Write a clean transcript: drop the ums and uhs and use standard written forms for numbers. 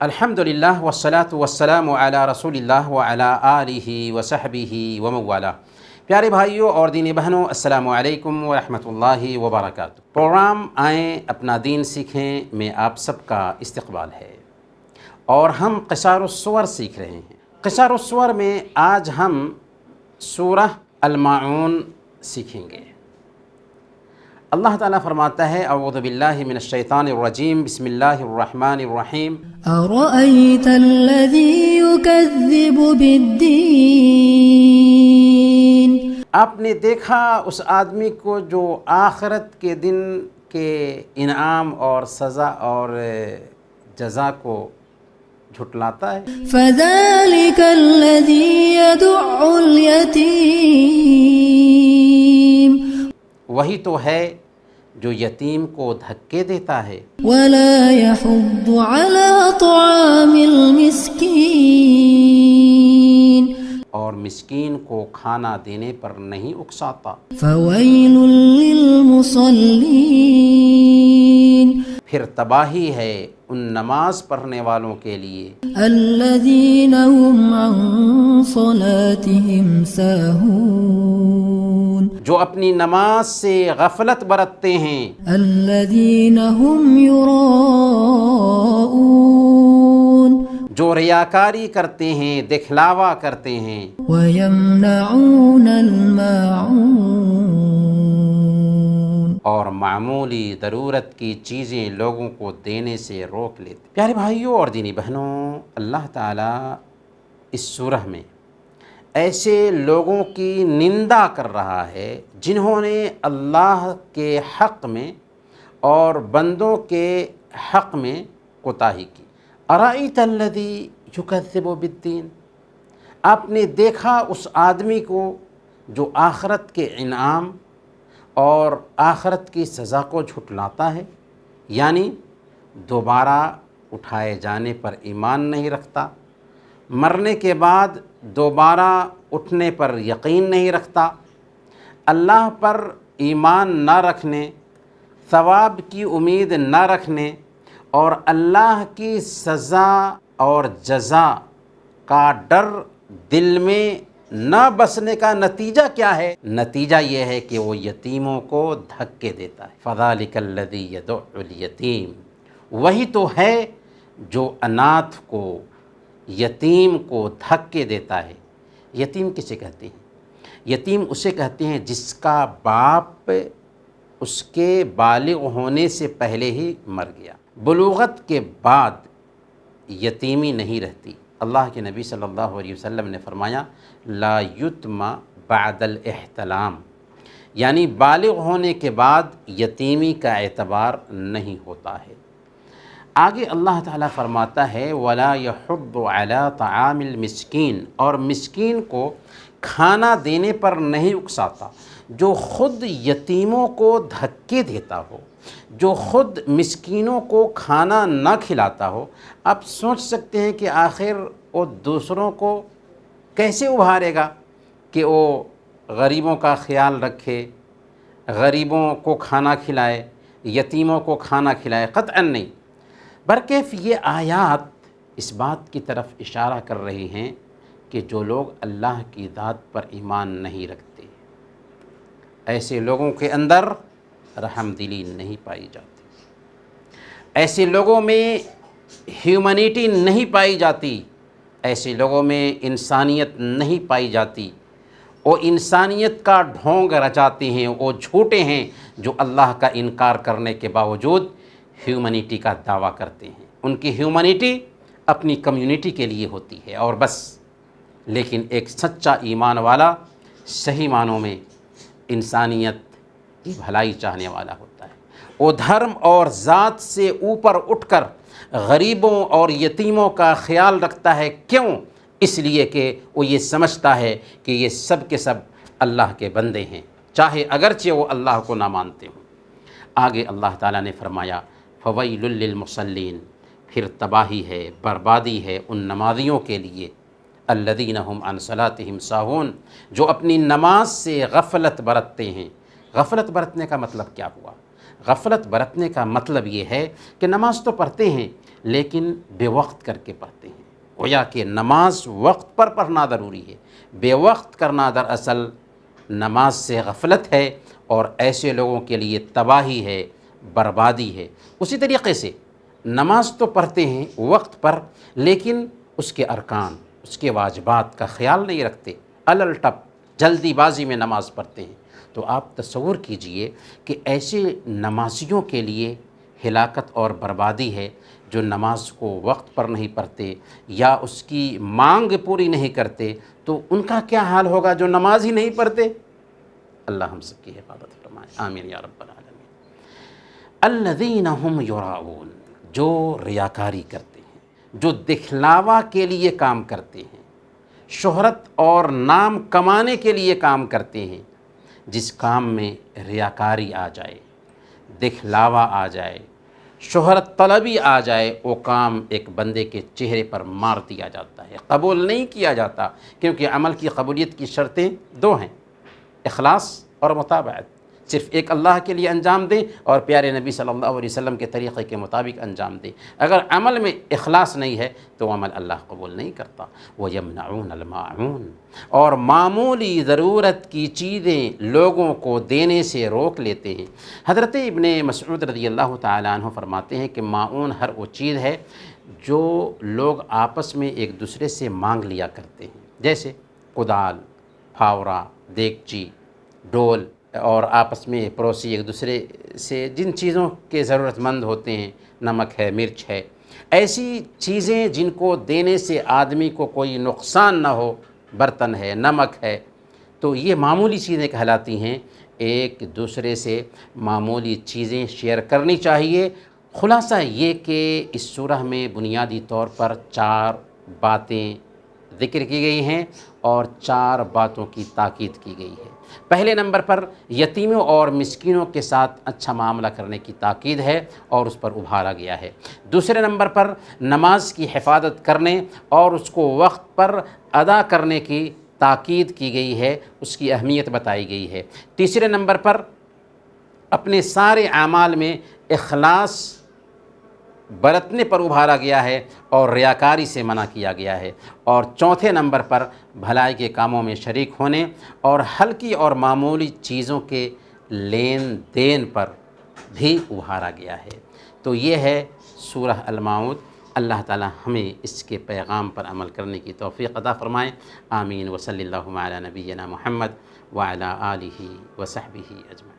الحمدللہ والصلاۃ والسلام علی رسول اللہ وعلی آلہ وصحبہ ومن والہ۔ پیارے بھائیوں اور دینی بہنوں، السلام علیکم ورحمۃ اللہ وبرکاتہ۔ پروگرام آئیں اپنا دین سیکھیں میں آپ سب کا استقبال ہے، اور ہم قصار الصور سیکھ رہے ہیں۔ قصار الصور میں آج ہم سورہ الماعون سیکھیں گے۔ اللہ تعالیٰ فرماتا ہے اعوذ باللہ من الشیطان الرجیم، بسم اللہ الرحمن الرحیم۔ أرأيت الذي يكذب بالدين؟ آپ نے دیکھا اس آدمی کو جو آخرت کے دن کے انعام اور سزا اور جزا کو جھٹلاتا ہے۔ فذلك الذي يدع اليتيم، وہی تو ہے جو یتیم کو دھکے دیتا ہے، ولا يحض على طعام المسكين، اور مسکین کو کھانا دینے پر نہیں اکساتا۔ فويل للمصلين، پھر تباہی ہے ان نماز پڑھنے والوں کے لیے الذين هم عن صلاتهم ساهون، جو اپنی نماز سے غفلت برتتے ہیں، الذين هم يراءون، جو ریاکاری کرتے ہیں، دکھلاوا کرتے ہیں، ويمنعون الماعون، اور معمولی ضرورت کی چیزیں لوگوں کو دینے سے روک لیتے۔ پیارے بھائیوں اور دینی بہنوں، اللہ تعالیٰ اس سورہ میں ایسے لوگوں کی نندا کر رہا ہے جنہوں نے اللہ کے حق میں اور بندوں کے حق میں کوتاہی کی۔ ارأیت الذی یکذب بالدین، آپ نے دیکھا اس آدمی کو جو آخرت کے انعام اور آخرت کی سزا کو جھٹلاتا ہے، یعنی دوبارہ اٹھائے جانے پر ایمان نہیں رکھتا، مرنے کے بعد دوبارہ اٹھنے پر یقین نہیں رکھتا، اللہ پر ایمان نہ رکھنے، ثواب کی امید نہ رکھنے اور اللہ کی سزا اور جزا کا ڈر دل میں نہ بسنے کا نتیجہ کیا ہے؟ نتیجہ یہ ہے کہ وہ یتیموں کو دھکے دیتا ہے۔ فذلک الذی یدع الیتیم، وہی تو ہے جو اناتھ کو، یتیم کو دھکے دیتا ہے۔ یتیم کسے کہتے ہیں؟ یتیم اسے کہتے ہیں جس کا باپ اس کے بالغ ہونے سے پہلے ہی مر گیا۔ بلوغت کے بعد یتیمی نہیں رہتی۔ اللہ کے نبی صلی اللہ علیہ وسلم نے فرمایا لا یتم بعد الاحتلام، یعنی بالغ ہونے کے بعد یتیمی کا اعتبار نہیں ہوتا ہے۔ آگے اللہ تعالیٰ فرماتا ہے وَلَا يَحُضُّ عَلَىٰ طَعَامِ الْمِسْكِينِ، اور مسکین کو کھانا دینے پر نہیں اکساتا۔ جو خود یتیموں کو دھکے دیتا ہو، جو خود مسکینوں کو کھانا نہ کھلاتا ہو، آپ سوچ سکتے ہیں کہ آخر وہ دوسروں کو کیسے ابھارے گا کہ وہ غریبوں کا خیال رکھے، غریبوں کو کھانا کھلائے، یتیموں کو کھانا کھلائے؟ قطعاً نہیں۔ برکیف یہ آیات اس بات کی طرف اشارہ کر رہی ہیں کہ جو لوگ اللہ کی ذات پر ایمان نہیں رکھتے، ایسے لوگوں کے اندر رحم دلی نہیں پائی جاتی، ایسے لوگوں میں ہیومنیٹی نہیں پائی جاتی، ایسے لوگوں میں انسانیت نہیں پائی جاتی۔ وہ انسانیت کا ڈھونگ رچاتے ہیں، وہ جھوٹے ہیں جو اللہ کا انکار کرنے کے باوجود ہیومنیٹی کا دعویٰ کرتے ہیں۔ ان کی ہیومنیٹی اپنی کمیونٹی کے لیے ہوتی ہے اور بس، لیکن ایک سچا ایمان والا صحیح معنوں میں انسانیت کی بھلائی چاہنے والا ہوتا ہے۔ وہ دھرم اور ذات سے اوپر اٹھ کر غریبوں اور یتیموں کا خیال رکھتا ہے۔ کیوں؟ اس لیے کہ وہ یہ سمجھتا ہے کہ یہ سب کے سب اللہ کے بندے ہیں، چاہے اگرچہ وہ اللہ کو نہ مانتے ہوں۔ آگے اللہ تعالیٰ نے فرمایا فویل للمصلین، پھر تباہی ہے، بربادی ہے ان نمازیوں کے لیے الذین هم عن صلاتهم ساہون، جو اپنی نماز سے غفلت برتتے ہیں۔ غفلت برتنے کا مطلب کیا ہوا؟ غفلت برتنے کا مطلب یہ ہے کہ نماز تو پڑھتے ہیں لیکن بے وقت کر کے پڑھتے ہیں۔ گویا کہ نماز وقت پر پڑھنا ضروری ہے، بے وقت کرنا دراصل نماز سے غفلت ہے اور ایسے لوگوں کے لیے تباہی ہے، بربادی ہے۔ اسی طریقے سے نماز تو پڑھتے ہیں وقت پر، لیکن اس کے ارکان، اس کے واجبات کا خیال نہیں رکھتے، الٹپ جلدی بازی میں نماز پڑھتے ہیں۔ تو آپ تصور کیجئے کہ ایسے نمازیوں کے لیے ہلاکت اور بربادی ہے جو نماز کو وقت پر نہیں پڑھتے یا اس کی مانگ پوری نہیں کرتے، تو ان کا کیا حال ہوگا جو نماز ہی نہیں پڑھتے؟ اللہ ہم سب کی حفاظت فرمائے، آمین یا رب العالمین۔ الذین ہم یراؤون، جو ریاکاری کرتے ہیں، جو دکھلاوا کے لیے کام کرتے ہیں، شہرت اور نام کمانے کے لیے کام کرتے ہیں۔ جس کام میں ریاکاری آ جائے، دکھلاوا آ جائے، شہرت طلبی آ جائے، وہ کام ایک بندے کے چہرے پر مار دیا جاتا ہے، قبول نہیں کیا جاتا، کیونکہ عمل کی قبولیت کی شرطیں دو ہیں، اخلاص اور متابعت۔ صرف ایک اللہ کے لیے انجام دیں اور پیارے نبی صلی اللہ علیہ وسلم کے طریقے کے مطابق انجام دیں۔ اگر عمل میں اخلاص نہیں ہے تو عمل اللہ قبول نہیں کرتا۔ وَيَمْنَعُونَ الْمَاعُونَ، اور معمولی ضرورت کی چیزیں لوگوں کو دینے سے روک لیتے ہیں۔ حضرت ابن مسعود رضی اللہ تعالیٰ عنہ فرماتے ہیں کہ معون ہر وہ چیز ہے جو لوگ آپس میں ایک دوسرے سے مانگ لیا کرتے ہیں، جیسے کدال، پھاورا، دیگچی، ڈول، اور آپس میں پڑوسی ایک دوسرے سے جن چیزوں کے ضرورت مند ہوتے ہیں، نمک ہے، مرچ ہے، ایسی چیزیں جن کو دینے سے آدمی کو کوئی نقصان نہ ہو، برتن ہے، نمک ہے، تو یہ معمولی چیزیں کہلاتی ہیں۔ ایک دوسرے سے معمولی چیزیں شیئر کرنی چاہیے۔ خلاصہ یہ کہ اس سورہ میں بنیادی طور پر 4 باتیں ذکر کی گئی ہیں اور 4 باتوں کی تاکید کی گئی ہے۔ پہلے نمبر پر یتیموں اور مسکینوں کے ساتھ اچھا معاملہ کرنے کی تاکید ہے اور اس پر ابھارا گیا ہے۔ دوسرے نمبر پر نماز کی حفاظت کرنے اور اس کو وقت پر ادا کرنے کی تاکید کی گئی ہے، اس کی اہمیت بتائی گئی ہے۔ تیسرے نمبر پر اپنے سارے اعمال میں اخلاص برتنے پر ابھارا گیا ہے اور ریاکاری سے منع کیا گیا ہے۔ اور چوتھے نمبر پر بھلائی کے کاموں میں شریک ہونے اور ہلکی اور معمولی چیزوں کے لین دین پر بھی ابھارا گیا ہے۔ تو یہ ہے سورہ الماعون۔ اللہ تعالی ہمیں اس کے پیغام پر عمل کرنے کی توفیق عطا فرمائے، آمین۔ وصلی اللہ علی نبینا محمد وعلی آلہ وصحبہ اجمعین۔